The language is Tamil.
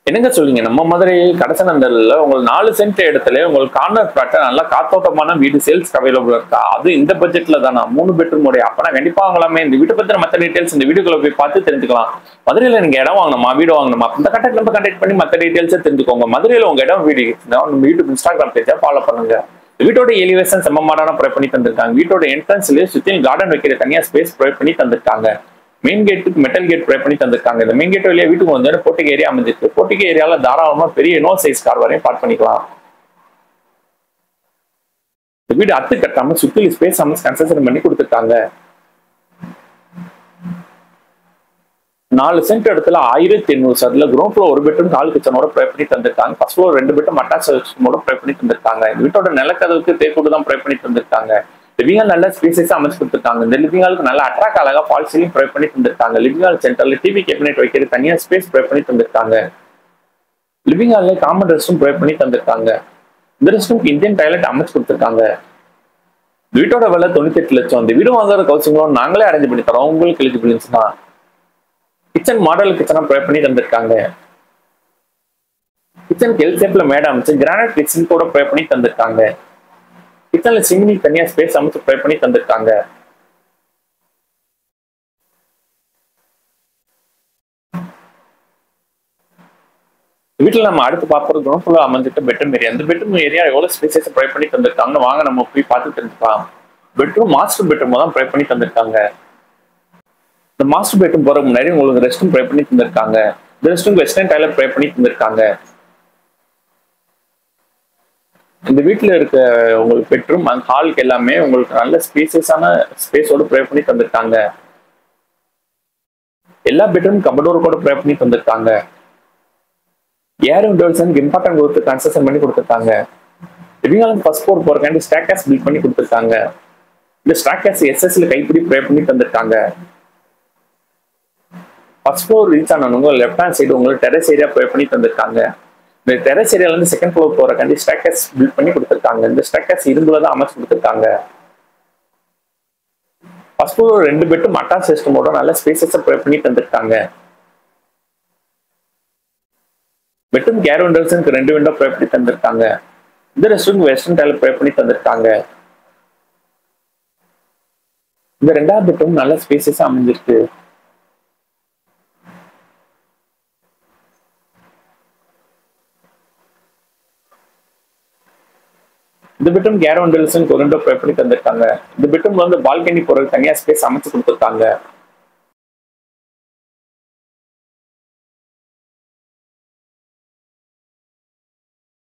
என்னங்க சொல்றீங்க? நம்ம மதுரை கடசனந்தல்ல உங்களுக்கு 4 சென்ட் இடத்துல உங்களுக்கு கார்னர் பிளாட் நல்லா காத்தோட்டமான வீடு சேல்ஸ்க்கு அவைலபிள் இருக்கா? அது இந்த பட்ஜெட்ல தானா? 3 பெட்ரூம் உடைய. அப்பனா கண்டிப்பா வாங்கலாமே. இந்த வீட்ட பத்தின மத்த டீடைல்ஸ் இந்த வீடியோக்குள்ள போய் பார்த்து தெரிஞ்சுக்கலாம். மதுரையில நீங்க இடம் வாங்கணுமா? வீடு வாங்கணுமா? இந்த கான்டாக்ட் நம்பர் கான்டாக்ட் பண்ணி மத்த டீடைல்ஸை தெரிஞ்சுக்கோங்க. மதுரையில உங்க இடம் வீடு நம்ம யூடியூப் இன்ஸ்டாகிராம் பேஜை ஃபாலோ பண்ணுங்க. வீட்டோட எலிவேஷன் செம்ம மாடான ப்ரொவைட் பண்ணி தந்திருக்காங்க. வீட்டோட என்ட்ரன்ஸ்லயே சுத்தி கார்டன் வைக்கிற தனியா ஸ்பேஸ் ப்ரொவைட் பண்ணி தந்திருக்காங்க. மெயின் கேட்டுக்கு மெட்டல் கேட் ப்ரொவைட் பண்ணி தந்திருக்காங்க. இந்த மெயின் கேட் வழியா வீட்டுக்கு வந்து போர்ட்டிக் ஏரியா அமைஞ்சிருக்கு. போர்ட்டிக் ஏரியால தாராளமா பெரிய நோ சைஸ் கார் வரையும் பார்க் பண்ணிக்கலாம். இந்த வீடு அத்து கட்டாம சுத்தி ஸ்பேஸ் அமைச்சு கன்ஸ்ட்ரக்ஷன் பண்ணி கொடுத்துருக்காங்க. 4 சென்ட் இடத்துல 1800 சதுல கிரவுண்ட் ஃப்ளோர் ஒரு பெட்ரூம் கால் கிச்சனோட ப்ரொவைட் பண்ணி தந்திருக்காங்க. ஃபர்ஸ்ட் ஃப்ளோர் 2 பெட்ரூம் அட்டாச் ரூமோட ப்ரொவைட் பண்ணி தந்திருக்காங்க. இந்த வீட்டோட நிலக்கதவுக்கு தேக்கூடு தான் ப்ரொவைட் பண்ணி தந்திருக்காங்க. லிவிங் ஹால் நல்ல ஸ்பேசஸ் அமைச்சு கொடுத்துருக்காங்க. இந்த லிவிங் ஹாலுக்கு நல்ல அட்ராக்ட் அழகா ஃபால் சீலிங் ப்ரொவைட் பண்ணி தந்திருக்காங்க. லிவிங் ஹால் சென்டர்ல டிவி கேபினெட் வைக்கிற தனியா ஸ்பேஸ் ப்ரொவைட் பண்ணி தந்திருக்காங்க. லிவிங் ஹால்ல காமன் ரெஸ்ட் ரூம் ப்ரொவைட் பண்ணி தந்திருக்காங்க. இந்த ரெஸ்ட் ரூம்க்கு இந்தியன் டாய்லெட் அமைச்சு கொடுத்துருக்காங்க. வீட்டோட விலை 98 லட்சம். இந்த வீடு வாங்குற ஹவுசிங் லோன் நாங்களே அரேஞ்ச் பண்ணி தரோம். உங்களுக்கு எலிஜிபிலிட்டி தான். கிச்சன் மாடல் கிச்சனா ப்ரொவைட் பண்ணி தந்திருக்காங்க. கிச்சனுக்கு எல் ஷேப்ல மேடம் அமைச்சு கிரானைட் கிச்சன் கூட ப்ரொவைட் பண்ணி தந்திருக்காங்க. கிச்சன்ல சிம்னி தனியா ஸ்பேஸ் அமைச்சு ப்ரொவைட் பண்ணி தந்திருக்காங்க. வீட்டுல நம்ம அடுத்து பார்ப்பது கிரவுண்ட் ஃப்ளோர் அமைஞ்சிட்டு பெட்ரூம் ஏரியா. இந்த பெட்ரூம் ஏரியா எவ்வளவு ஸ்பேசஸ் ப்ரொவைட் பண்ணி தந்திருக்காங்கன்னு வாங்க நம்ம போய் பார்த்து தெரிஞ்சுக்கலாம். பெட்ரூம் மாஸ்டர் பெட்ரூம் தான் ப்ரொவைட் பண்ணி தந்திருக்காங்க. இந்த மாஸ்டர் பெட்ரூம் போற முன்னாடி உங்களுக்கு ரெஸ்ட் ரூம் ப்ரொவைட் பண்ணி தந்திருக்காங்க. இந்த rest room western toilet provide பண்ணி தந்திருக்காங்க. இந்த வீட்டுல இருக்க உங்களுக்கு பெட்ரூம் அந்த ஹாலுக்கு எல்லாமே உங்களுக்கு நல்ல ஸ்பேசஸான ஸ்பேஸோட ப்ரொவைட் பண்ணி தந்திருக்காங்க. எல்லா பெட்ரூம் கபடோர் கூட ப்ரொவைட் பண்ணி தந்திருக்காங்க. ஏர் விண்டோஸ் இம்பார்ட்டன்ட் கொடுத்து கன்ஸ்ட்ரக்ஷன் பண்ணி கொடுத்துருக்காங்க. லிவிங் ஃபர்ஸ்ட் ஃப்ளோர் போறக்காண்டி ஸ்டாக்கர்ஸ் பில்ட் பண்ணி கொடுத்துருக்காங்க. இந்த ஸ்டாக்கர்ஸ் எஸ்எஸ்ல கைப்பிடி ப்ரொவைட் பண்ணி தந்திருக்காங்க. ஃபர்ஸ்ட் ஃப்ளோர் ரீச் ஆனவங்க லெஃப்ட் ஹேண்ட் சைடு உங்களுக்கு டெரஸ் ஏரியா ப்ரொவைட் பண்ணி தந்திருக்காங்க. இந்த டெரஸ் ஏரியால இருந்து செகண்ட் ஃப்ளோர் போறக்காண்டி ஸ்டாக்கர்ஸ் பில்ட் பண்ணி கொடுத்துருக்காங்க. இந்த ஸ்டாக்கர்ஸ் இரும்புல தான் அமைச்சு கொடுத்துருக்காங்க. ஃபர்ஸ்ட் ஃப்ளோர் 2 பெட்ரூம் அட்டாச் சிஸ்டமோட நல்ல ஸ்பேசஸ் ப்ரொவைட் பண்ணி தந்திருக்காங்க. பெட்ரூம் கேர் விண்டோஸ்க்கு 2 விண்டோ ப்ரொவைட் பண்ணி தந்திருக்காங்க. இந்த rest room western toilet provide பண்ணி தந்திருக்காங்க. இந்த 2வது பெட்ரூம் நல்ல ஸ்பேசஸ் அமைஞ்சிருக்கு. இந்த பெட்ரூம் கேர் விண்டோஸ்க்கு 1 விண்டோ ப்ரொவைட் பண்ணி தந்திருக்காங்க. இந்த பெட்ரூம்ல வந்து பால்கனி போறது தனியா ஸ்பேஸ் அமைச்சு கொடுத்துருக்காங்க.